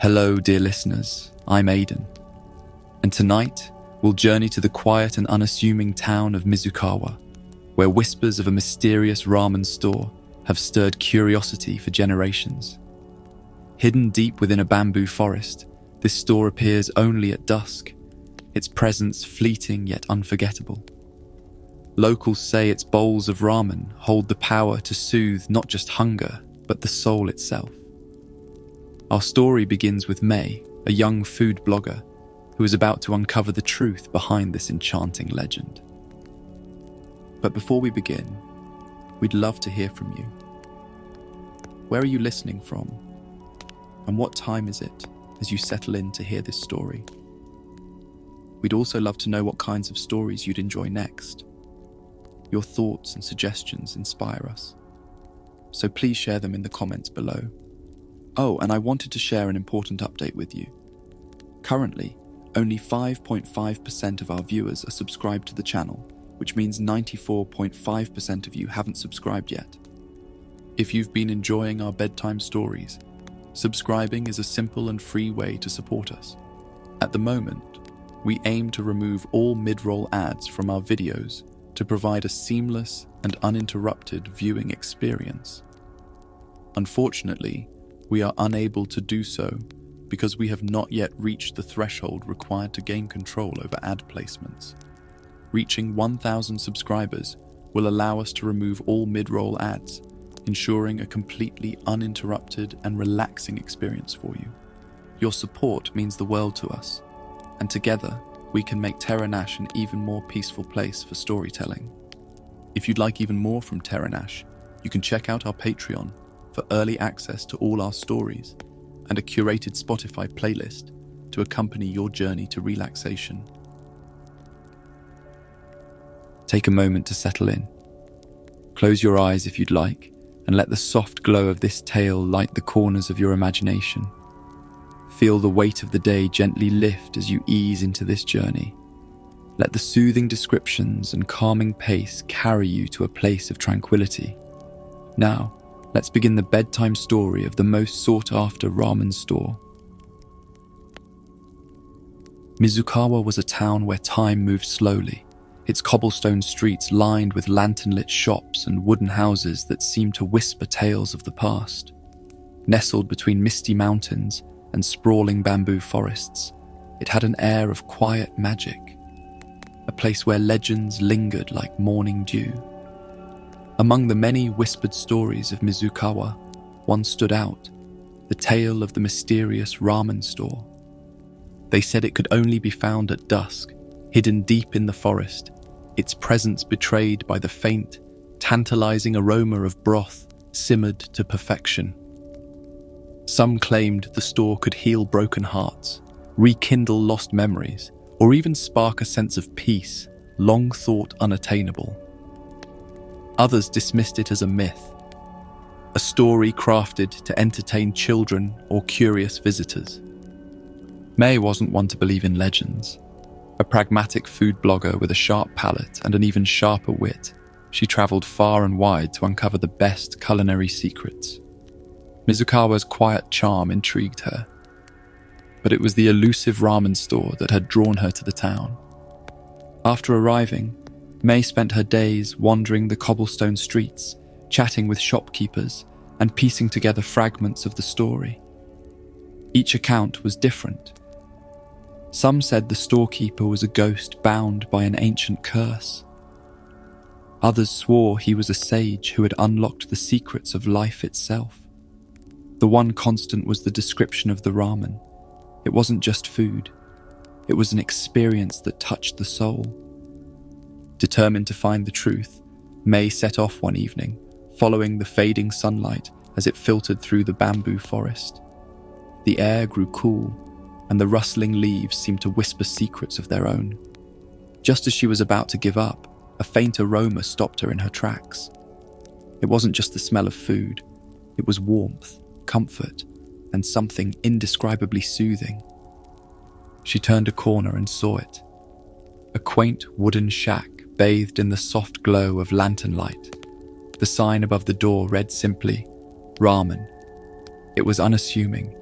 Hello, dear listeners, I'm Aiden, and tonight we'll journey to the quiet and unassuming town of Mizukawa, where whispers of a mysterious ramen store have stirred curiosity for generations. Hidden deep within a bamboo forest, this store appears only at dusk, its presence fleeting yet unforgettable. Locals say its bowls of ramen hold the power to soothe not just hunger, but the soul itself. Our story begins with May, a young food blogger, who is about to uncover the truth behind this enchanting legend. But before we begin, we'd love to hear from you. Where are you listening from? And what time is it as you settle in to hear this story? We'd also love to know what kinds of stories you'd enjoy next. Your thoughts and suggestions inspire us, so please share them in the comments below. Oh, and I wanted to share an important update with you. Currently, only 5.5% of our viewers are subscribed to the channel, which means 94.5% of you haven't subscribed yet. If you've been enjoying our bedtime stories, subscribing is a simple and free way to support us. At the moment, we aim to remove all mid-roll ads from our videos to provide a seamless and uninterrupted viewing experience. Unfortunately, we are unable to do so because we have not yet reached the threshold required to gain control over ad placements. Reaching 1,000 subscribers will allow us to remove all mid-roll ads, ensuring a completely uninterrupted and relaxing experience for you. Your support means the world to us, and together we can make TerraNash an even more peaceful place for storytelling. If you'd like even more from TerraNash, you can check out our Patreon for early access to all our stories and a curated Spotify playlist to accompany your journey to relaxation. Take a moment to settle in. Close your eyes if you'd like, and let the soft glow of this tale light the corners of your imagination. Feel the weight of the day gently lift as you ease into this journey. Let the soothing descriptions and calming pace carry you to a place of tranquility. Now, let's begin the bedtime story of the most sought-after ramen store. Mizukawa was a town where time moved slowly, its cobblestone streets lined with lantern-lit shops and wooden houses that seemed to whisper tales of the past. Nestled between misty mountains and sprawling bamboo forests, it had an air of quiet magic, a place where legends lingered like morning dew. Among the many whispered stories of Mizukawa, one stood out, the tale of the mysterious ramen store. They said it could only be found at dusk, hidden deep in the forest, its presence betrayed by the faint, tantalizing aroma of broth simmered to perfection. Some claimed the store could heal broken hearts, rekindle lost memories, or even spark a sense of peace, long thought unattainable. Others dismissed it as a myth, a story crafted to entertain children or curious visitors. May wasn't one to believe in legends. A pragmatic food blogger with a sharp palate and an even sharper wit, she travelled far and wide to uncover the best culinary secrets. Mizukawa's quiet charm intrigued her, but it was the elusive ramen store that had drawn her to the town. After arriving, May spent her days wandering the cobblestone streets, chatting with shopkeepers, and piecing together fragments of the story. Each account was different. Some said the storekeeper was a ghost bound by an ancient curse. Others swore he was a sage who had unlocked the secrets of life itself. The one constant was the description of the ramen. It wasn't just food. It was an experience that touched the soul. Determined to find the truth, May set off one evening, following the fading sunlight as it filtered through the bamboo forest. The air grew cool, and the rustling leaves seemed to whisper secrets of their own. Just as she was about to give up, a faint aroma stopped her in her tracks. It wasn't just the smell of food, it was warmth, comfort, and something indescribably soothing. She turned a corner and saw it. A quaint wooden shack bathed in the soft glow of lantern light. The sign above the door read simply, "Ramen." It was unassuming,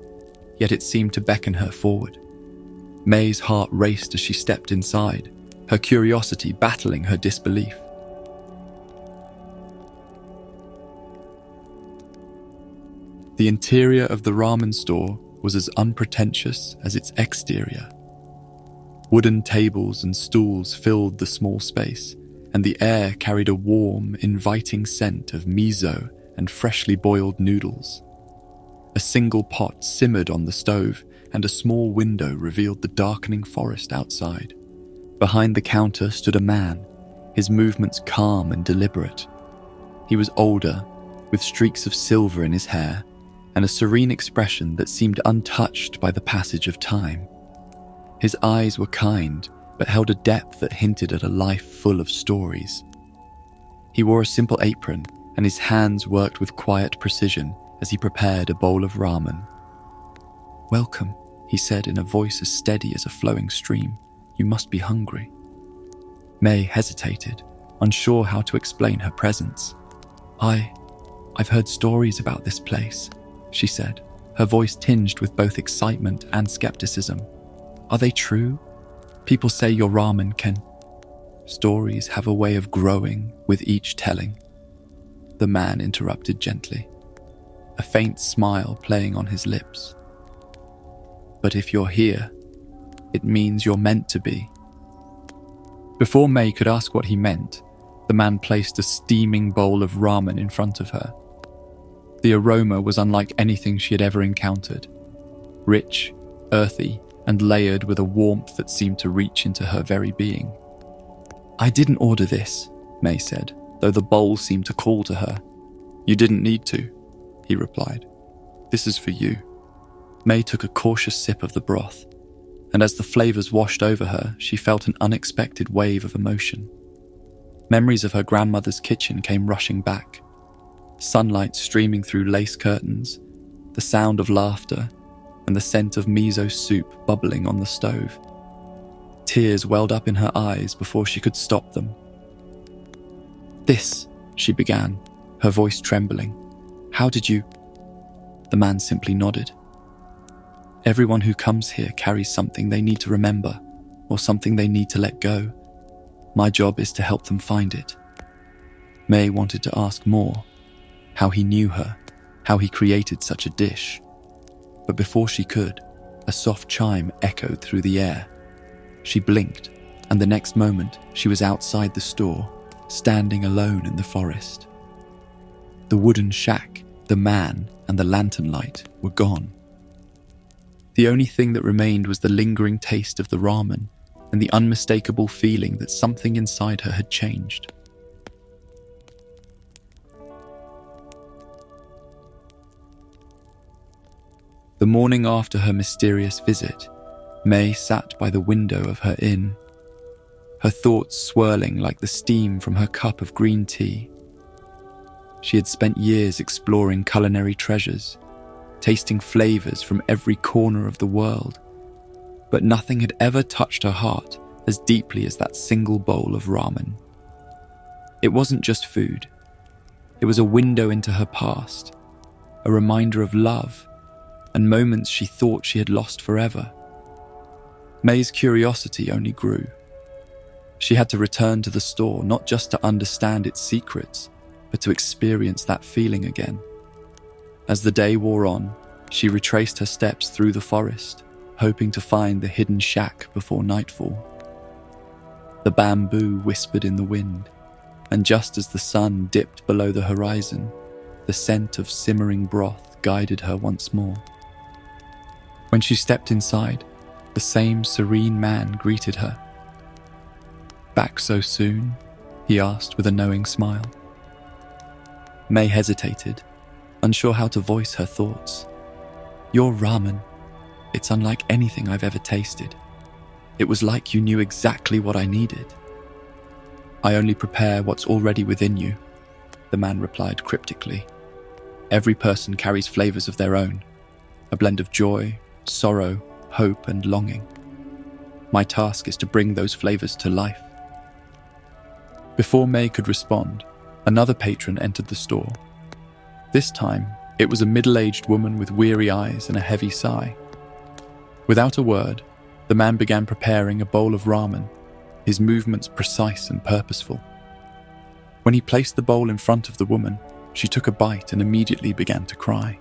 yet it seemed to beckon her forward. May's heart raced as she stepped inside, her curiosity battling her disbelief. The interior of the ramen store was as unpretentious as its exterior. Wooden tables and stools filled the small space, and the air carried a warm, inviting scent of miso and freshly boiled noodles. A single pot simmered on the stove, and a small window revealed the darkening forest outside. Behind the counter stood a man, his movements calm and deliberate. He was older, with streaks of silver in his hair, and a serene expression that seemed untouched by the passage of time. His eyes were kind, but held a depth that hinted at a life full of stories. He wore a simple apron, and his hands worked with quiet precision as he prepared a bowl of ramen. "Welcome," he said in a voice as steady as a flowing stream. "You must be hungry." May hesitated, unsure how to explain her presence. I've heard stories about this place," she said, her voice tinged with both excitement and skepticism. "Are they true? People say your ramen can..." "Stories have a way of growing with each telling," the man interrupted gently, a faint smile playing on his lips. "But if you're here, it means you're meant to be." Before May could ask what he meant, the man placed a steaming bowl of ramen in front of her. The aroma was unlike anything she had ever encountered. Rich, earthy, and layered with a warmth that seemed to reach into her very being. "I didn't order this," May said, though the bowl seemed to call to her. "You didn't need to," he replied. "This is for you." May took a cautious sip of the broth, and as the flavors washed over her, she felt an unexpected wave of emotion. Memories of her grandmother's kitchen came rushing back. Sunlight streaming through lace curtains, the sound of laughter, and the scent of miso soup bubbling on the stove. Tears welled up in her eyes before she could stop them. "This," she began, her voice trembling. "How did you..." The man simply nodded. "Everyone who comes here carries something they need to remember, or something they need to let go. My job is to help them find it." May wanted to ask more, how he knew her, how he created such a dish. But before she could, a soft chime echoed through the air. She blinked, and the next moment she was outside the store, standing alone in the forest. The wooden shack, the man, and the lantern light were gone. The only thing that remained was the lingering taste of the ramen and the unmistakable feeling that something inside her had changed. The morning after her mysterious visit, May sat by the window of her inn, her thoughts swirling like the steam from her cup of green tea. She had spent years exploring culinary treasures, tasting flavors from every corner of the world, but nothing had ever touched her heart as deeply as that single bowl of ramen. It wasn't just food. It was a window into her past, a reminder of love, and moments she thought she had lost forever. May's curiosity only grew. She had to return to the store not just to understand its secrets, but to experience that feeling again. As the day wore on, she retraced her steps through the forest, hoping to find the hidden shack before nightfall. The bamboo whispered in the wind, and just as the sun dipped below the horizon, the scent of simmering broth guided her once more. When she stepped inside, the same serene man greeted her. "Back so soon?" he asked with a knowing smile. May hesitated, unsure how to voice her thoughts. "Your ramen, it's unlike anything I've ever tasted. It was like you knew exactly what I needed." "I only prepare what's already within you," the man replied cryptically. "Every person carries flavors of their own, a blend of joy, sorrow, hope, and longing. My task is to bring those flavors to life." Before May could respond, another patron entered the store. This time, it was a middle-aged woman with weary eyes and a heavy sigh. Without a word, the man began preparing a bowl of ramen, his movements precise and purposeful. When he placed the bowl in front of the woman, she took a bite and immediately began to cry.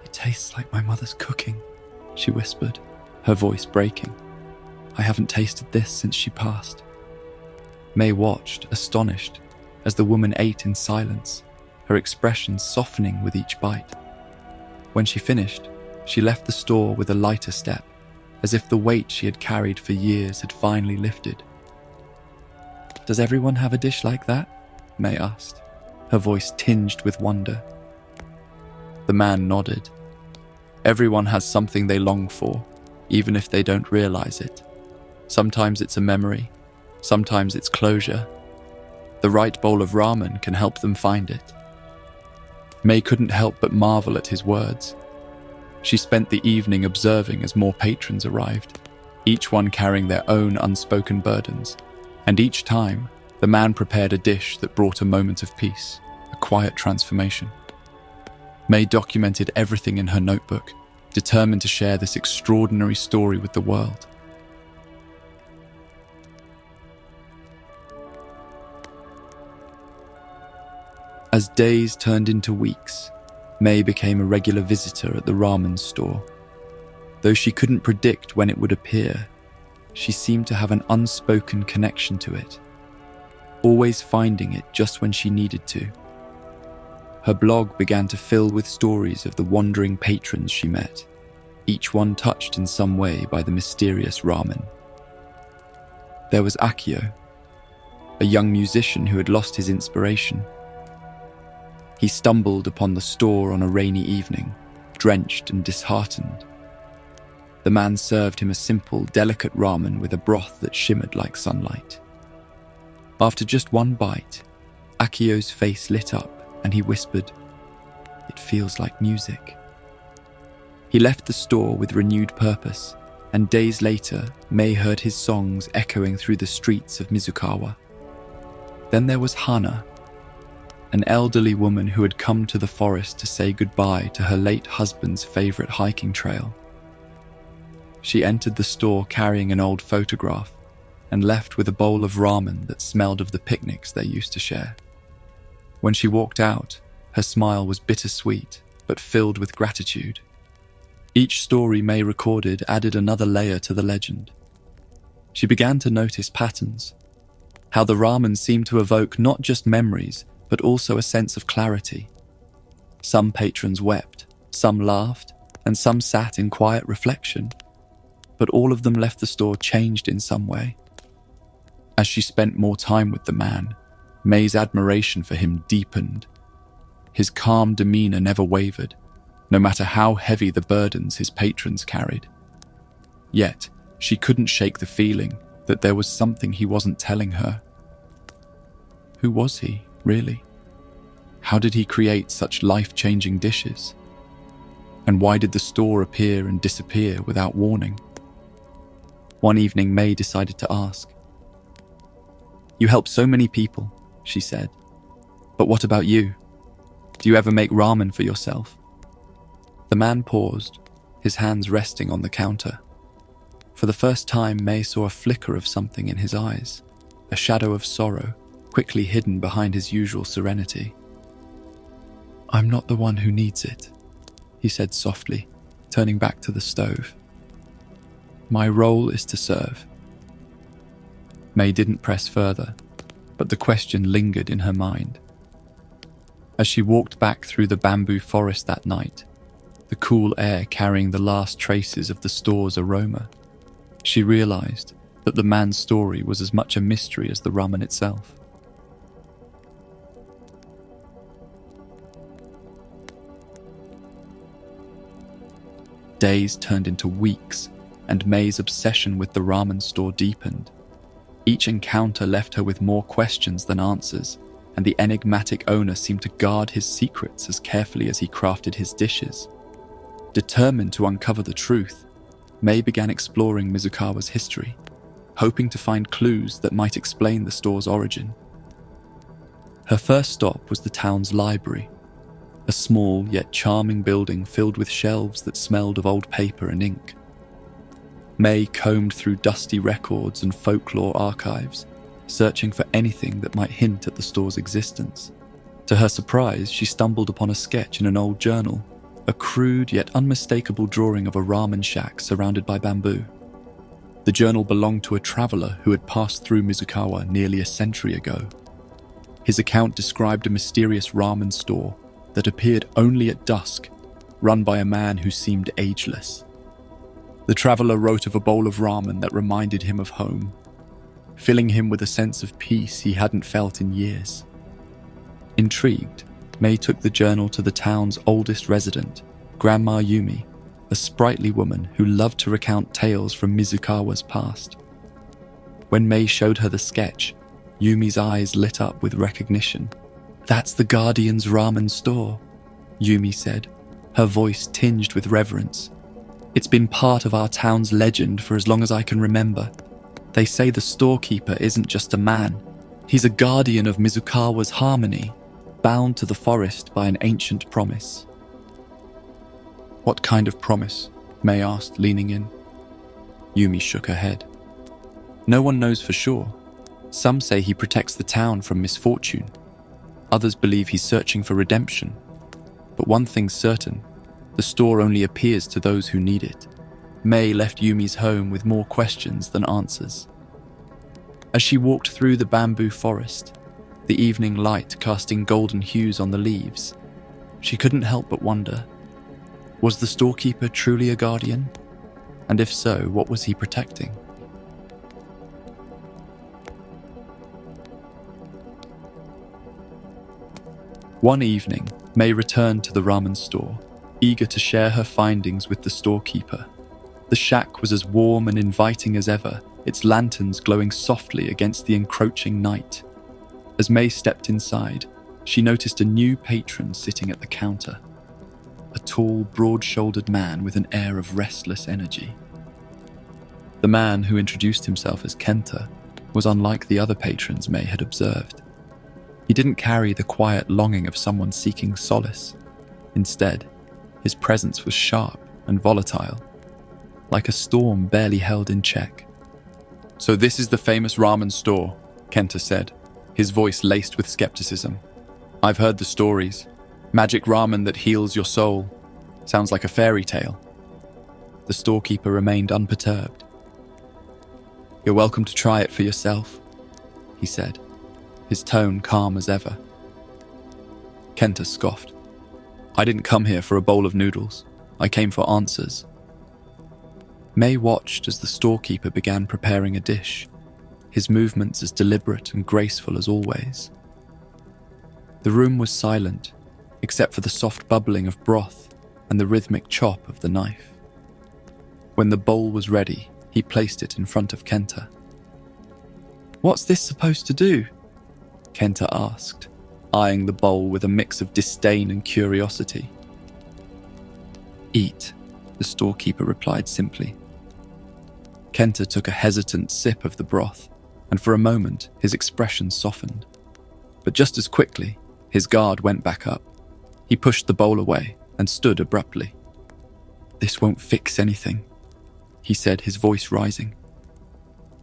"It tastes like my mother's cooking," she whispered, her voice breaking. "I haven't tasted this since she passed." May watched, astonished, as the woman ate in silence, her expression softening with each bite. When she finished, she left the store with a lighter step, as if the weight she had carried for years had finally lifted. "Does everyone have a dish like that?" May asked, her voice tinged with wonder. The man nodded. "Everyone has something they long for, even if they don't realize it. Sometimes it's a memory, sometimes it's closure. The right bowl of ramen can help them find it." May couldn't help but marvel at his words. She spent the evening observing as more patrons arrived, each one carrying their own unspoken burdens, and each time, the man prepared a dish that brought a moment of peace, a quiet transformation. May documented everything in her notebook, determined to share this extraordinary story with the world. As days turned into weeks, May became a regular visitor at the ramen store. Though she couldn't predict when it would appear, she seemed to have an unspoken connection to it, always finding it just when she needed to. Her blog began to fill with stories of the wandering patrons she met, each one touched in some way by the mysterious ramen. There was Akio, a young musician who had lost his inspiration. He stumbled upon the store on a rainy evening, drenched and disheartened. The man served him a simple, delicate ramen with a broth that shimmered like sunlight. After just one bite, Akio's face lit up and he whispered, "It feels like music." He left the store with renewed purpose, and days later, May heard his songs echoing through the streets of Mizukawa. Then there was Hana, an elderly woman who had come to the forest to say goodbye to her late husband's favorite hiking trail. She entered the store carrying an old photograph and left with a bowl of ramen that smelled of the picnics they used to share. When she walked out, her smile was bittersweet but filled with gratitude. Each story May recorded added another layer to the legend. She began to notice patterns, how the ramen seemed to evoke not just memories, but also a sense of clarity. Some patrons wept, some laughed, and some sat in quiet reflection, but all of them left the store changed in some way. As she spent more time with the man, May's admiration for him deepened. His calm demeanor never wavered, no matter how heavy the burdens his patrons carried. Yet, she couldn't shake the feeling that there was something he wasn't telling her. Who was he, really? How did he create such life-changing dishes? And why did the store appear and disappear without warning? One evening, May decided to ask. "You help so many people," she said. "But what about you? Do you ever make ramen for yourself?" The man paused, his hands resting on the counter. For the first time, May saw a flicker of something in his eyes, a shadow of sorrow, quickly hidden behind his usual serenity. "I'm not the one who needs it," he said softly, turning back to the stove. "My role is to serve." May didn't press further, but the question lingered in her mind. As she walked back through the bamboo forest that night, the cool air carrying the last traces of the store's aroma, she realized that the man's story was as much a mystery as the ramen itself. Days turned into weeks, and May's obsession with the ramen store deepened. Each encounter left her with more questions than answers, and the enigmatic owner seemed to guard his secrets as carefully as he crafted his dishes. Determined to uncover the truth, May began exploring Mizukawa's history, hoping to find clues that might explain the store's origin. Her first stop was the town's library, a a small yet charming building filled with shelves that smelled of old paper and ink. May combed through dusty records and folklore archives, searching for anything that might hint at the store's existence. To her surprise, she stumbled upon a sketch in an old journal, a crude yet unmistakable drawing of a ramen shack surrounded by bamboo. The journal belonged to a traveler who had passed through Mizukawa nearly a century ago. His account described a mysterious ramen store that appeared only at dusk, run by a man who seemed ageless. The traveler wrote of a bowl of ramen that reminded him of home, filling him with a sense of peace he hadn't felt in years. Intrigued, May took the journal to the town's oldest resident, Grandma Yumi, a sprightly woman who loved to recount tales from Mizukawa's past. When May showed her the sketch, Yumi's eyes lit up with recognition. "That's the Guardian's ramen store," Yumi said, her voice tinged with reverence. "It's been part of our town's legend for as long as I can remember. They say the storekeeper isn't just a man. He's a guardian of Mizukawa's harmony, bound to the forest by an ancient promise." "What kind of promise?" May asked, leaning in. Yumi shook her head. "No one knows for sure. Some say he protects the town from misfortune. Others believe he's searching for redemption. But one thing's certain, the store only appears to those who need it." May left Yumi's home with more questions than answers. As she walked through the bamboo forest, the evening light casting golden hues on the leaves, she couldn't help but wonder, was the storekeeper truly a guardian? And if so, what was he protecting? One evening, May returned to the ramen store, eager to share her findings with the storekeeper. The shack was as warm and inviting as ever, its lanterns glowing softly against the encroaching night. As May stepped inside, she noticed a new patron sitting at the counter. A tall, broad-shouldered man with an air of restless energy. The man, who introduced himself as Kenta, was unlike the other patrons May had observed. He didn't carry the quiet longing of someone seeking solace. Instead, his presence was sharp and volatile, like a storm barely held in check. "So this is the famous ramen store," Kenta said, his voice laced with skepticism. "I've heard the stories. Magic ramen that heals your soul. Sounds like a fairy tale." The storekeeper remained unperturbed. "You're welcome to try it for yourself," he said, his tone calm as ever. Kenta scoffed. "I didn't come here for a bowl of noodles. I came for answers." May watched as the storekeeper began preparing a dish, his movements as deliberate and graceful as always. The room was silent, except for the soft bubbling of broth and the rhythmic chop of the knife. When the bowl was ready, he placed it in front of Kenta. "What's this supposed to do?" Kenta asked, eyeing the bowl with a mix of disdain and curiosity. "Eat," the storekeeper replied simply. Kenta took a hesitant sip of the broth, and for a moment his expression softened. But just as quickly, his guard went back up. He pushed the bowl away and stood abruptly. "This won't fix anything," he said, his voice rising.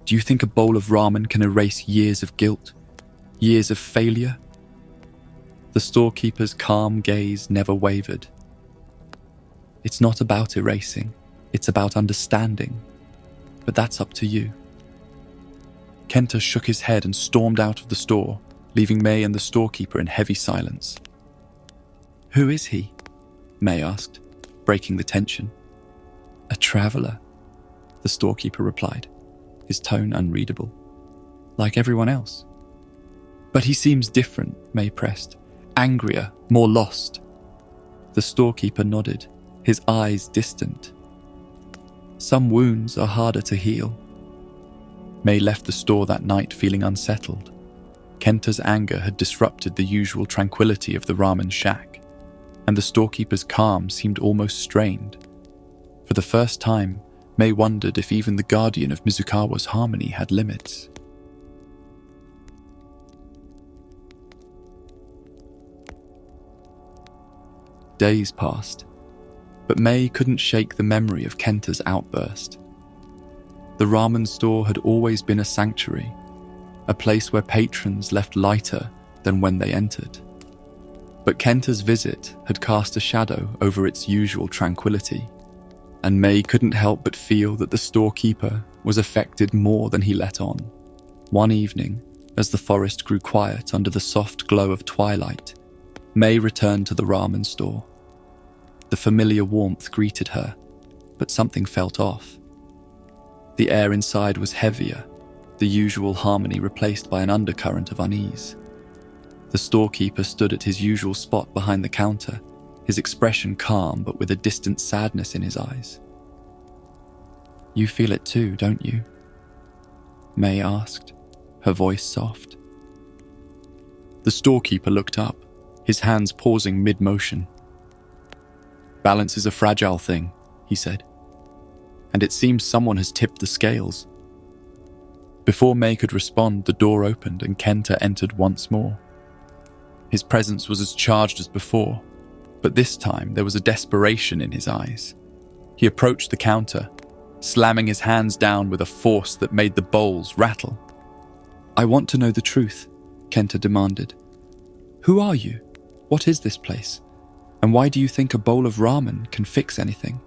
"Do you think a bowl of ramen can erase years of guilt? Years of failure?" The storekeeper's calm gaze never wavered. "It's not about erasing, it's about understanding. But that's up to you." Kenta shook his head and stormed out of the store, leaving May and the storekeeper in heavy silence. "Who is he?" May asked, breaking the tension. "A traveler," the storekeeper replied, his tone unreadable. "Like everyone else." "But he seems different," May pressed. "Angrier, more lost." The storekeeper nodded, his eyes distant. "Some wounds are harder to heal." May left the store that night feeling unsettled. Kenta's anger had disrupted the usual tranquility of the ramen shack, and the storekeeper's calm seemed almost strained. For the first time, May wondered if even the guardian of Mizukawa's harmony had limits. Days passed, but May couldn't shake the memory of Kenta's outburst. The ramen store had always been a sanctuary, a place where patrons left lighter than when they entered. But Kenta's visit had cast a shadow over its usual tranquility, and May couldn't help but feel that the storekeeper was affected more than he let on. One evening, as the forest grew quiet under the soft glow of twilight, May returned to the ramen store. The familiar warmth greeted her, but something felt off. The air inside was heavier, the usual harmony replaced by an undercurrent of unease. The storekeeper stood at his usual spot behind the counter, his expression calm but with a distant sadness in his eyes. "You feel it too, don't you?" May asked, her voice soft. The storekeeper looked up, his hands pausing mid-motion. "Balance is a fragile thing," he said, "and it seems someone has tipped the scales." Before May could respond, the door opened and Kenta entered once more. His presence was as charged as before, but this time there was a desperation in his eyes. He approached the counter, slamming his hands down with a force that made the bowls rattle. "I want to know the truth," Kenta demanded. "Who are you? What is this place? And why do you think a bowl of ramen can fix anything?"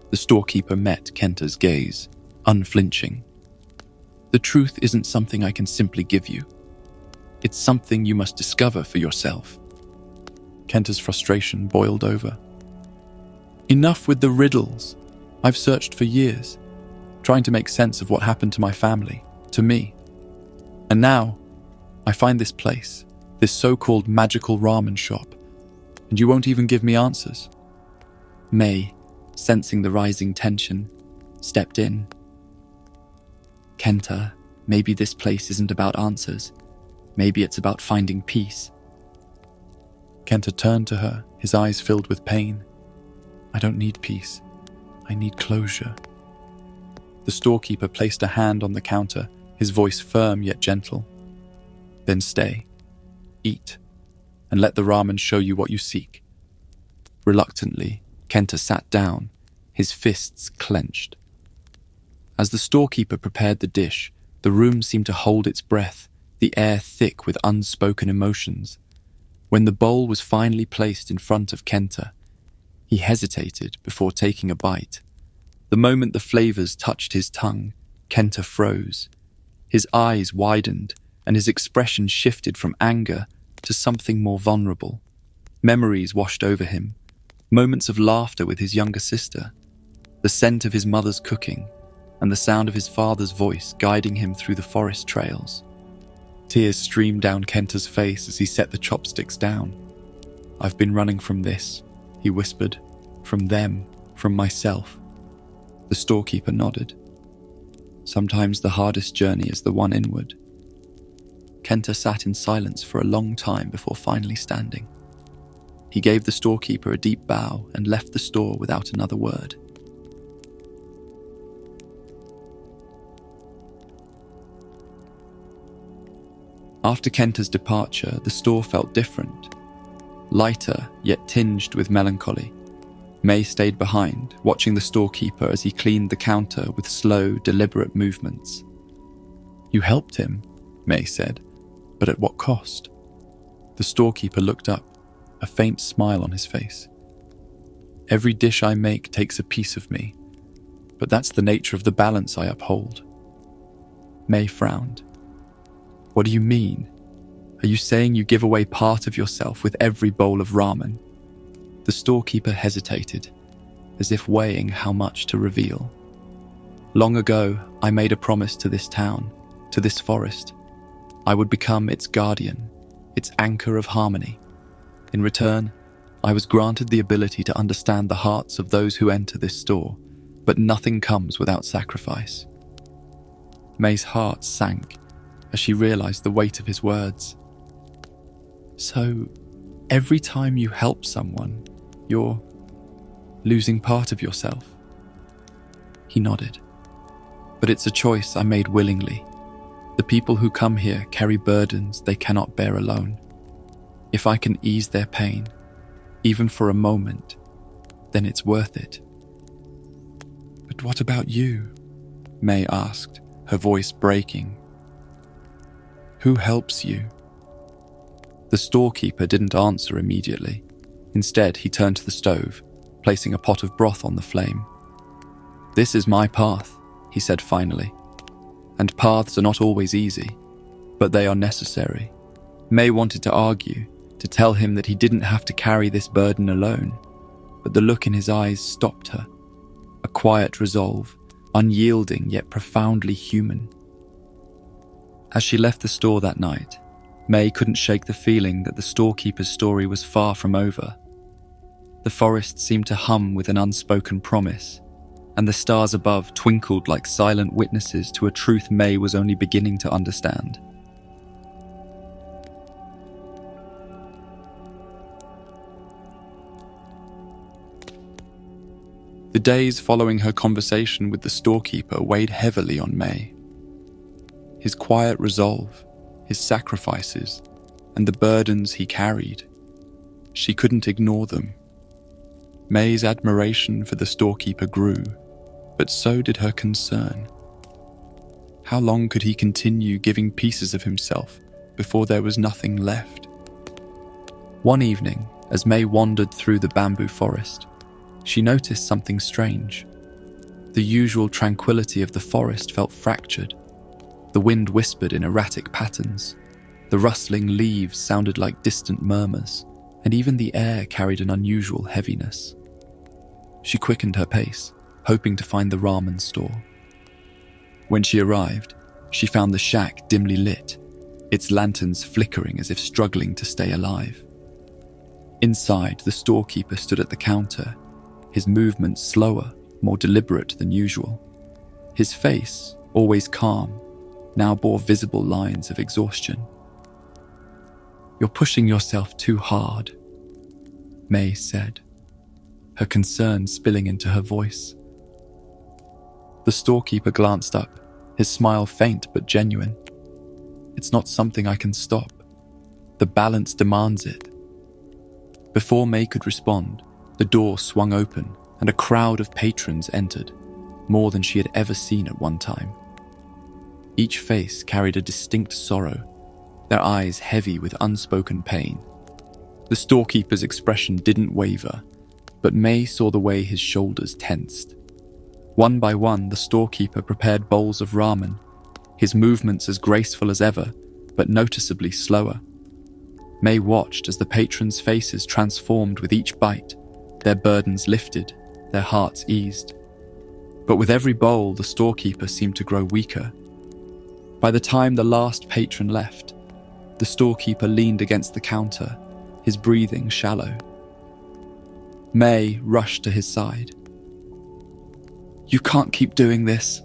The storekeeper met Kenta's gaze, unflinching. "The truth isn't something I can simply give you. It's something you must discover for yourself." Kenta's frustration boiled over. "Enough with the riddles. I've searched for years, trying to make sense of what happened to my family, to me. And now, I find this place, this so-called magical ramen shop, and you won't even give me answers." May, sensing the rising tension, stepped in. "Kenta, maybe this place isn't about answers. Maybe it's about finding peace." Kenta turned to her, his eyes filled with pain. "I don't need peace. I need closure." The storekeeper placed a hand on the counter, his voice firm yet gentle. "Then stay, eat, and let the ramen show you what you seek." Reluctantly, Kenta sat down, his fists clenched. As the storekeeper prepared the dish, the room seemed to hold its breath, the air thick with unspoken emotions. When the bowl was finally placed in front of Kenta, he hesitated before taking a bite. The moment the flavors touched his tongue, Kenta froze. His eyes widened, and his expression shifted from anger to something more vulnerable. Memories washed over him, moments of laughter with his younger sister, the scent of his mother's cooking, and the sound of his father's voice guiding him through the forest trails. Tears streamed down Kenta's face as he set the chopsticks down. "I've been running from this," he whispered. "From them, from myself." The storekeeper nodded. "Sometimes the hardest journey is the one inward." Kenta sat in silence for a long time before finally standing. He gave the storekeeper a deep bow and left the store without another word. After Kenta's departure, the store felt different. Lighter, yet tinged with melancholy. May stayed behind, watching the storekeeper as he cleaned the counter with slow, deliberate movements. "You helped him," May said, "but at what cost?" The storekeeper looked up, a faint smile on his face. "Every dish I make takes a piece of me, but that's the nature of the balance I uphold." May frowned. "What do you mean? Are you saying you give away part of yourself with every bowl of ramen?" The storekeeper hesitated, as if weighing how much to reveal. "Long ago, I made a promise to this town, to this forest. I would become its guardian, its anchor of harmony. In return, I was granted the ability to understand the hearts of those who enter this store, but nothing comes without sacrifice." May's heart sank as she realized the weight of his words. "So, every time you help someone, you're losing part of yourself?" He nodded. "But it's a choice I made willingly. The people who come here carry burdens they cannot bear alone. If I can ease their pain, even for a moment, then it's worth it. But what about you? May asked, her voice breaking. Who helps you? The storekeeper didn't answer immediately. Instead, he turned to the stove, placing a pot of broth on the flame. This is my path, he said finally. And paths are not always easy, but they are necessary. May wanted to argue, to tell him that he didn't have to carry this burden alone, but the look in his eyes stopped her. A quiet resolve, unyielding yet profoundly human. As she left the store that night, May couldn't shake the feeling that the storekeeper's story was far from over. The forest seemed to hum with an unspoken promise, and the stars above twinkled like silent witnesses to a truth May was only beginning to understand. The days following her conversation with the storekeeper weighed heavily on May. His quiet resolve, his sacrifices, and the burdens he carried. She couldn't ignore them. May's admiration for the storekeeper grew, but so did her concern. How long could he continue giving pieces of himself before there was nothing left? One evening, as May wandered through the bamboo forest, she noticed something strange. The usual tranquility of the forest felt fractured. The wind whispered in erratic patterns. The rustling leaves sounded like distant murmurs, and even the air carried an unusual heaviness. She quickened her pace, hoping to find the ramen store. When she arrived, she found the shack dimly lit, its lanterns flickering as if struggling to stay alive. Inside, the storekeeper stood at the counter, his movements slower, more deliberate than usual. His face, always calm, now bore visible lines of exhaustion. "You're pushing yourself too hard," May said, her concern spilling into her voice. The storekeeper glanced up, his smile faint but genuine. "It's not something I can stop. The balance demands it." Before May could respond, the door swung open and a crowd of patrons entered, more than she had ever seen at one time. Each face carried a distinct sorrow, their eyes heavy with unspoken pain. The storekeeper's expression didn't waver, but May saw the way his shoulders tensed. One by one, the storekeeper prepared bowls of ramen, his movements as graceful as ever, but noticeably slower. May watched as the patrons' faces transformed with each bite, their burdens lifted, their hearts eased. But with every bowl, the storekeeper seemed to grow weaker. By the time the last patron left, the storekeeper leaned against the counter, his breathing shallow. May rushed to his side. "You can't keep doing this,"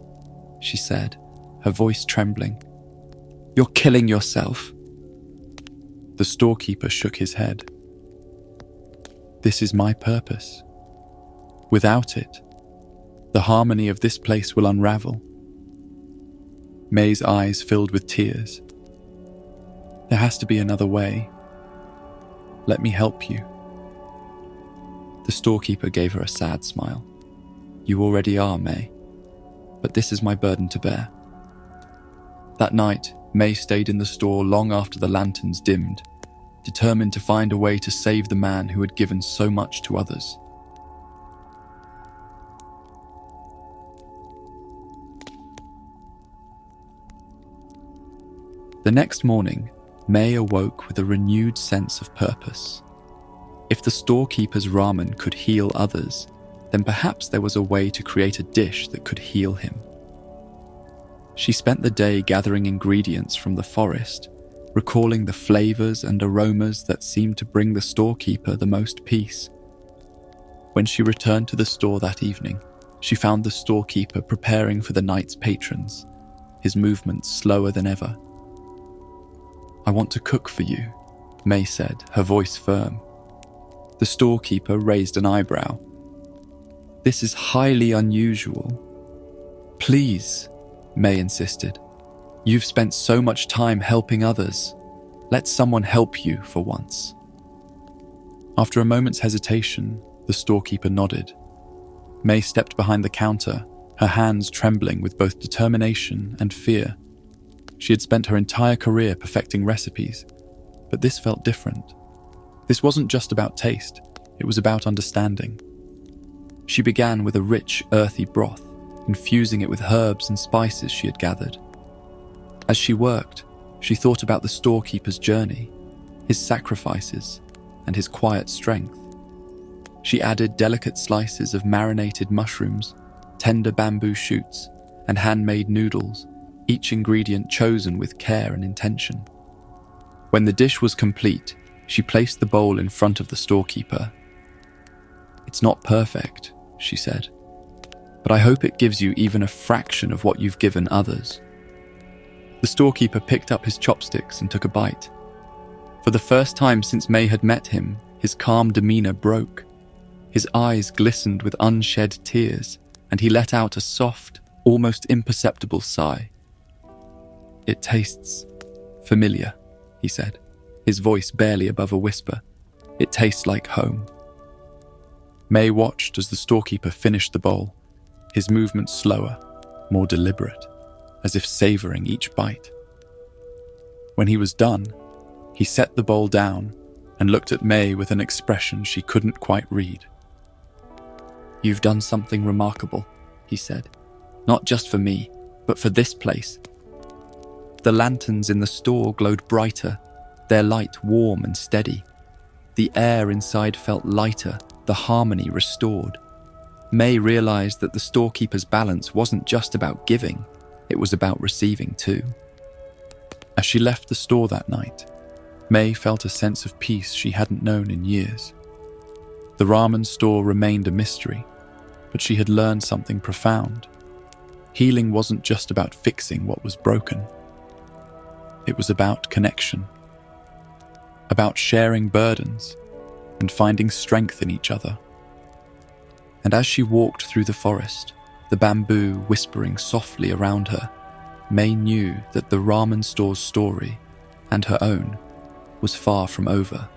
she said, her voice trembling. "You're killing yourself." The storekeeper shook his head. "This is my purpose. Without it, the harmony of this place will unravel." May's eyes filled with tears. "There has to be another way. Let me help you." The storekeeper gave her a sad smile. "You already are, May, but this is my burden to bear." That night, May stayed in the store long after the lanterns dimmed, determined to find a way to save the man who had given so much to others. The next morning, May awoke with a renewed sense of purpose. If the storekeeper's ramen could heal others, then perhaps there was a way to create a dish that could heal him. She spent the day gathering ingredients from the forest, recalling the flavors and aromas that seemed to bring the storekeeper the most peace. When she returned to the store that evening, she found the storekeeper preparing for the night's patrons, his movements slower than ever. "I want to cook for you," May said, her voice firm. The storekeeper raised an eyebrow. "This is highly unusual." "Please," May insisted. "You've spent so much time helping others. Let someone help you for once." After a moment's hesitation, the storekeeper nodded. May stepped behind the counter, her hands trembling with both determination and fear. She had spent her entire career perfecting recipes, but this felt different. This wasn't just about taste, it was about understanding. She began with a rich, earthy broth, infusing it with herbs and spices she had gathered. As she worked, she thought about the storekeeper's journey, his sacrifices, and his quiet strength. She added delicate slices of marinated mushrooms, tender bamboo shoots, and handmade noodles, each ingredient chosen with care and intention. When the dish was complete, she placed the bowl in front of the storekeeper. "It's not perfect," she said, "but I hope it gives you even a fraction of what you've given others." The storekeeper picked up his chopsticks and took a bite. For the first time since May had met him, his calm demeanor broke. His eyes glistened with unshed tears, and he let out a soft, almost imperceptible sigh. "It tastes familiar," he said, his voice barely above a whisper. "It tastes like home." May watched as the storekeeper finished the bowl, his movements slower, more deliberate, as if savoring each bite. When he was done, he set the bowl down and looked at May with an expression she couldn't quite read. "You've done something remarkable," he said. "Not just for me, but for this place." The lanterns in the store glowed brighter, their light warm and steady. The air inside felt lighter, the harmony restored. May realized that the storekeeper's balance wasn't just about giving, it was about receiving too. As she left the store that night, May felt a sense of peace she hadn't known in years. The ramen store remained a mystery, but she had learned something profound. Healing wasn't just about fixing what was broken. It was about connection, about sharing burdens and finding strength in each other. And as she walked through the forest, the bamboo whispering softly around her, May knew that the ramen store's story, and her own, was far from over.